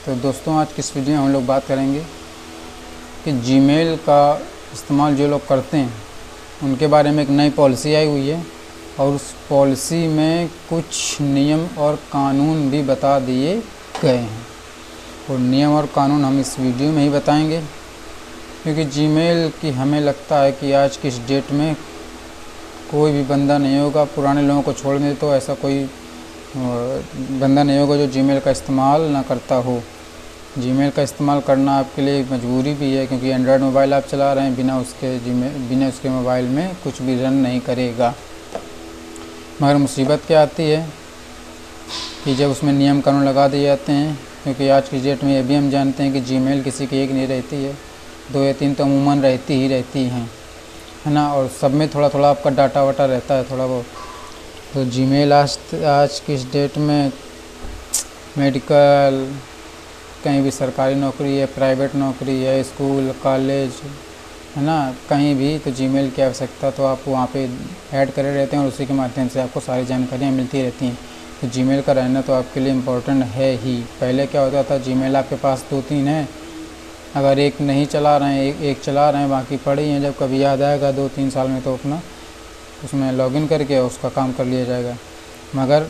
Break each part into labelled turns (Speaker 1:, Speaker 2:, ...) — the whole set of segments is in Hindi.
Speaker 1: तो दोस्तों आज की इस वीडियो में हम लोग बात करेंगे कि जीमेल का इस्तेमाल जो लोग करते हैं उनके बारे में एक नई पॉलिसी आई हुई है और उस पॉलिसी में कुछ नियम और कानून भी बता दिए गए हैं और नियम और कानून हम इस वीडियो में ही बताएंगे, क्योंकि जीमेल की हमें लगता है कि आज की इस डेट में कोई भी बंदा नहीं होगा, पुराने लोगों को छोड़ दे तो ऐसा कोई बंदा नहीं होगा जो जीमेल का इस्तेमाल ना करता हो। जीमेल का इस्तेमाल करना आपके लिए एक मजबूरी भी है, क्योंकि एंड्रॉयड मोबाइल आप चला रहे हैं, बिना उसके मोबाइल में कुछ भी रन नहीं करेगा। मगर मुसीबत क्या आती है कि जब उसमें नियम कानून लगा दिए जाते हैं, क्योंकि आज की डेट में ये भी हम जानते हैं कि जीमेल किसी की एक नहीं रहती है, 2 या 3 तो अमूमन रहती हैं, है ना। और सब में थोड़ा थोड़ा आपका डाटा वाटा रहता है थोड़ा बहुत। तो जीमेल आज की इस डेट में मेडिकल, कहीं भी सरकारी नौकरी है, प्राइवेट नौकरी है, स्कूल कॉलेज, है ना, कहीं भी तो जीमेल की आवश्यकता तो आप वहाँ पे ऐड करे रहते हैं और उसी के माध्यम से आपको सारी जानकारियाँ मिलती रहती हैं। तो जीमेल का रहना तो आपके लिए इम्पोर्टेंट है ही। पहले क्या होता था, जीमेल आपके पास 2-3 हैं, अगर एक नहीं चला रहे हैं, एक चला रहे हैं, बाकी पड़े हैं, जब कभी याद आएगा 2-3 साल में तो अपना उसमें लॉगिन करके उसका काम कर लिया जाएगा। मगर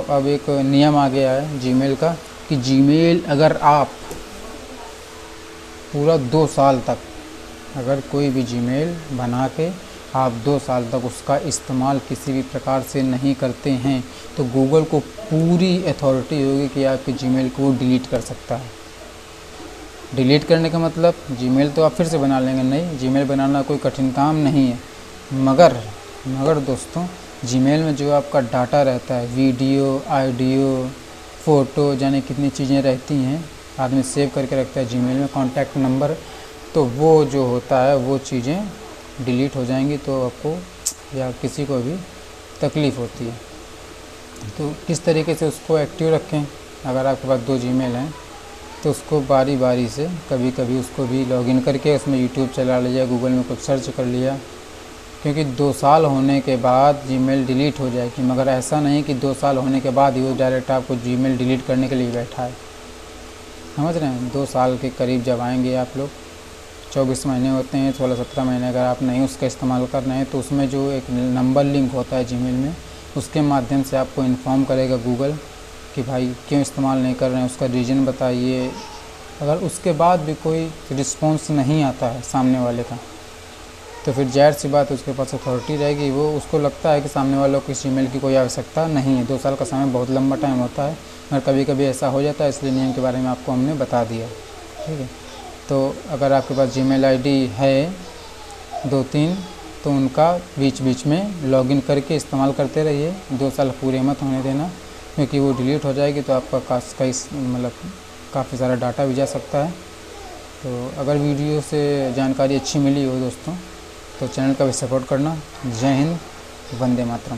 Speaker 1: अब एक नियम आ गया है जीमेल का कि जीमेल अगर आप पूरा 2 साल तक अगर कोई भी जीमेल बना के आप 2 साल तक उसका इस्तेमाल किसी भी प्रकार से नहीं करते हैं तो गूगल को पूरी अथॉरिटी होगी कि आपके जीमेल को डिलीट कर सकता है। डिलीट करने का मतलब जीमेल तो आप फिर से बना लेंगे नहीं, जीमेल बनाना कोई कठिन काम नहीं है। मगर दोस्तों जीमेल में जो आपका डाटा रहता है, वीडियो, ऑडियो, फ़ोटो, जाने कितनी चीज़ें रहती हैं, आदमी सेव करके रखता है जीमेल में, कॉन्टैक्ट नंबर, तो वो जो होता है वो चीज़ें डिलीट हो जाएंगी तो आपको या किसी को भी तकलीफ़ होती है। तो किस तरीके से उसको एक्टिव रखें, अगर आपके पास 2 जीमेल हैं तो उसको बारी बारी से कभी कभी उसको भी लॉगिन करके उसमें यूट्यूब चला लिया, गूगल में कुछ सर्च कर लिया, क्योंकि 2 साल होने के बाद जीमेल डिलीट हो जाएगी। मगर ऐसा नहीं कि 2 साल होने के बाद ही वो डायरेक्ट आपको जीमेल डिलीट करने के लिए बैठा है, समझ रहे हैं। 2 साल के करीब जब आएंगे आप लोग, 24 महीने होते हैं, 16-17 महीने अगर आप नहीं उसका इस्तेमाल कर रहे हैं तो उसमें जो एक नंबर लिंक होता है जीमेल में, उसके माध्यम से आपको इन्फॉर्म करेगा गूगल कि भाई क्यों इस्तेमाल नहीं कर रहे हैं, उसका रीज़न बताइए। अगर उसके बाद भी कोई रिस्पॉन्स नहीं आता है सामने वाले का तो फिर जाहिर सी बात उसके पास अथॉरिटी रहेगी, वो उसको लगता है कि सामने वालों को इस ईमेल की कोई आवश्यकता नहीं है। 2 साल का समय बहुत लंबा टाइम होता है, मगर कभी कभी ऐसा हो जाता है, इसलिए नियम के बारे में आपको हमने बता दिया, ठीक है। तो अगर आपके पास जीमेल आईडी है 2-3 तो उनका बीच बीच में लॉगिन करके इस्तेमाल करते रहिए, 2 साल पूरे मत होने देना, क्योंकि वो डिलीट हो जाएगी तो आपका काफ़ी सारा डाटा भी जा सकता है। तो अगर वीडियो से जानकारी अच्छी मिली हो दोस्तों तो चैनल का भी सपोर्ट करना। जय हिंद, वंदे मातरम।